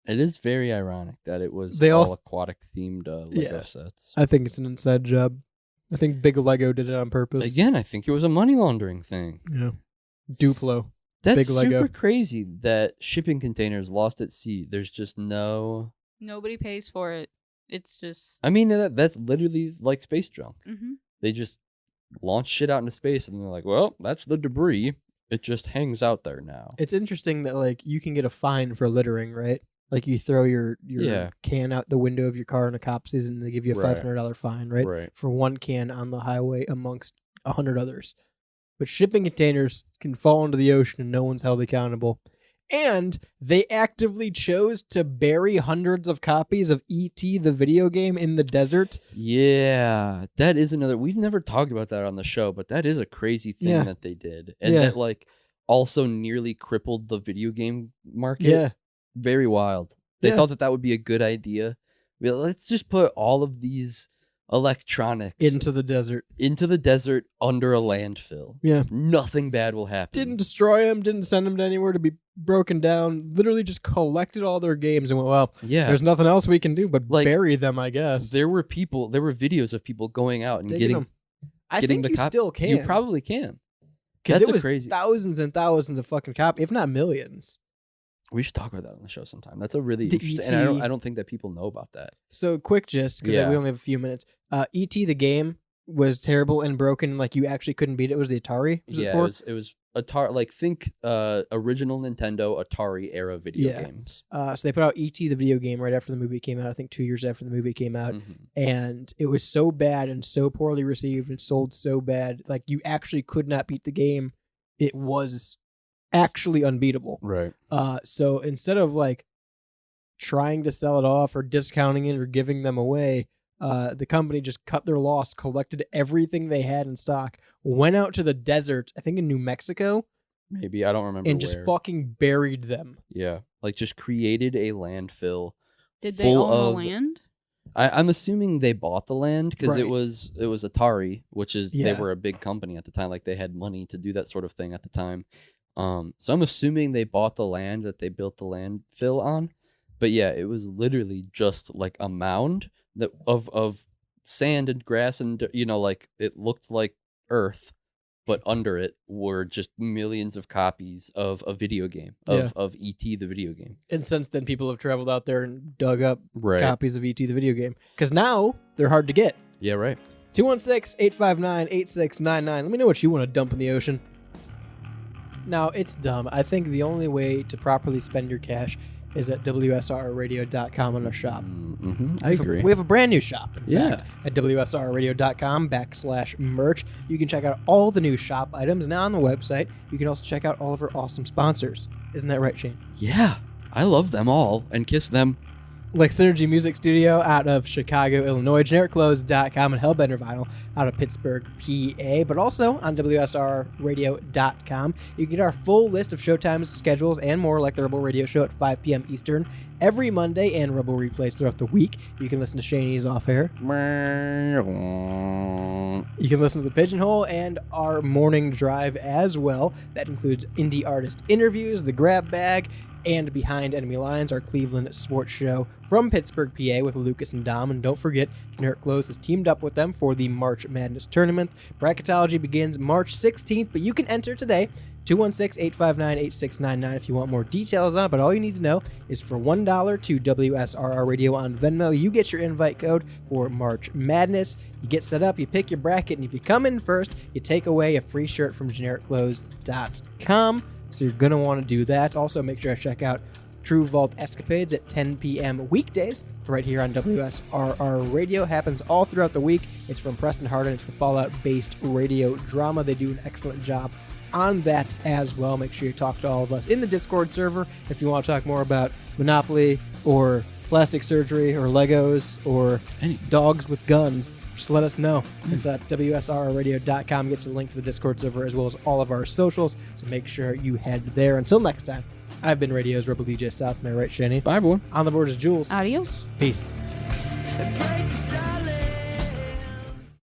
It is very ironic that it was They all also- aquatic themed Lego sets. I think it's an inside job. I think Big Lego did it on purpose. Again, I think it was a money laundering thing. Yeah. Duplo. That's Big Lego. super crazy that shipping containers lost at sea. There's just no... Nobody pays for it. It's just. I mean, that's literally like space junk. Mhm. They just launch shit out into space and they're like, well, that's the debris. It just hangs out there now. It's interesting that like you can get a fine for littering, right? Like you throw your can out the window of your car and a cop sees it and they give you a Right. $500 fine, right? Right. For one can on the highway amongst 100 others. But shipping containers can fall into the ocean and no one's held accountable. And they actively chose to bury hundreds of copies of E.T. the video game in the desert. Yeah, that is another. We've never talked about that on the show, but that is a crazy thing Yeah. that they did. And Yeah. that like also nearly crippled the video game market. Yeah. Very wild. They Yeah. thought that would be a good idea. Well, let's just put all of these electronics Into the desert. under a landfill. Yeah. Nothing bad will happen. Didn't destroy them, didn't send them to anywhere to be broken down. Literally just collected all their games and went, well, Yeah. there's nothing else we can do but Like, bury them, I guess. There were videos of people going out and Taking getting them. I getting think the you still can. You probably can. Because That's it was crazy. thousands and thousands of fucking copies, if not millions. We should talk about that on the show sometime. That's a really The interesting, and ET I don't think that people know about that. So quick gist, because Yeah. we only have a few minutes. E.T. the game was terrible and broken. Like you actually couldn't beat it. It was the Atari? Was Yeah, it was Atari. Like think original Nintendo Atari era video games. So they put out E.T. the video game right after the movie came out. I think 2 years after the movie came out. Mm-hmm. And it was so bad and so poorly received and sold so bad. Like you actually could not beat the game. It was actually unbeatable. Right. So instead of like trying to sell it off or discounting it or giving them away, the company just cut their loss, collected everything they had in stock, went out to the desert, I think in New Mexico. Maybe I don't remember. And just where. fucking buried them. Yeah, like just created a landfill. Did they full own of, the land? I'm assuming they bought the land because Right. it was Atari, which is they Yeah. were a big company at the time. Like they had money to do that sort of thing at the time. So I'm assuming they bought the land that they built the landfill on. But yeah, it was literally just like a mound that of sand and grass and like it looked like earth, but under it were just millions of copies of a video game of E.T. the video game. And since then, people have traveled out there and dug up Right. copies of E.T. the video game. Because now they're hard to get. Yeah, right. 216-859-8699. Let me know what you want to dump in the ocean. Now, it's dumb. I think the only way to properly spend your cash is at WSRradio.com on our shop. I agree. We have a brand new shop, in Yeah. fact, at WSRradio.com/merch. You can check out all the new shop items now on the website. You can also check out all of our awesome sponsors. Isn't that right, Shane? Yeah, I love them all and kiss them. like Synergy Music Studio out of Chicago, Illinois, GenericClothes.com, and Hellbender Vinyl out of Pittsburgh, PA, but also on WSRradio.com. You can get our full list of showtimes, schedules, and more, like the Rebel Radio Show at 5 p.m. Eastern every Monday, and Rebel replays throughout the week. You can listen to Shaney's Off Air. You can listen to The Pigeonhole and our morning drive as well. That includes indie artist interviews, The Grab Bag, and Behind Enemy Lines, our Cleveland sports show from Pittsburgh, PA, with Lucas and Dom. And don't forget, Generic Clothes has teamed up with them for the March Madness tournament. Bracketology begins March 16th, but you can enter today, 216-859-8699 if you want more details on it. But all you need to know is for $1 to WSRR Radio on Venmo, you get your invite code for March Madness. You get set up, you pick your bracket, and if you come in first, you take away a free shirt from GenericClothes.com. So you're going to want to do that. Also, make sure to check out True Vault Escapades at 10 p.m. weekdays right here on WSRR Radio. Happens all throughout the week. It's from Preston Hardin. It's the Fallout-based radio drama. They do an excellent job on that as well. Make sure you talk to all of us in the Discord server if you want to talk more about Monopoly or plastic surgery or Legos or dogs with guns. Just let us know. It's at WSRradio.com. Get you the link to the Discord server as well as all of our socials, so make sure you head there. Until next time, I've been Radio's Rebel DJ Stouts. Am I right, Shani? Bye, everyone. On the board is Jules. Adios. Peace. Break the silence.